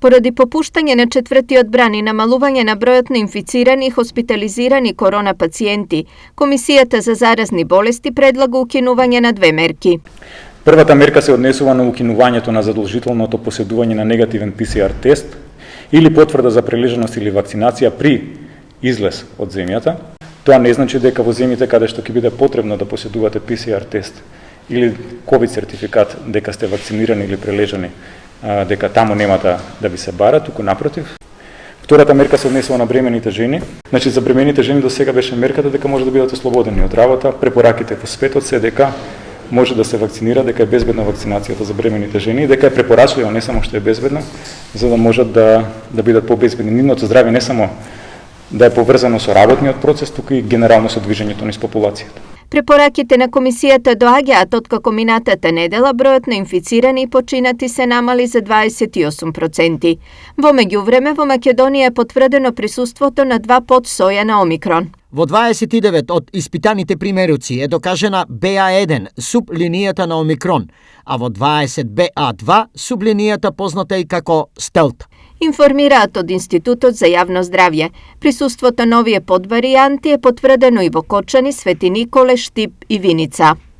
Поради попуштање на четвртиот бран и намалување на бројот на инфицирани и хоспитализирани корона пациенти, Комисијата за заразни болести предлага укинување на две мерки. Првата мерка се однесува на укинувањето на задолжителното поседување на негативен ПСР тест или потврда за прележаност или вакцинација при излез од земјата. Тоа не значи дека во земјите каде што ќе биде потребно да поседувате ПСР тест или COVID сертификат дека сте вакцинирани или прележани, дека таму нема да ви се бара, туку напротив. Втората мерка се однесува на бремените жени. Значи за бремените жени до сега беше мерката дека може да бидат ослободени од работа. Препораките во светот се дека може да се вакцинира, дека е безбедна вакцинацијата за бремените жени и дека е препорачлива, не само што е безбедна, за да можат да бидат побезбедни. Нивното здравје не само да е поврзано со работниот процес, туку и генерално со движењето низ популацијата. Препораките на Комисијата доаѓаат откако минатата недела бројот на инфицирани и починати се намали за 28%. Во меѓувреме во Македонија е потврдено присуството на 2 подсоја на Омикрон. Во 29 од испитаните примеруци е докажена BA1 сублинијата на Омикрон, а во 20 BA2 сублинијата позната и како стелт. Информираат од Институтот за јавно здравје. Присуството на овие подваријанти е потврдено и во Кочани, Свети Николе, Штип и Виница.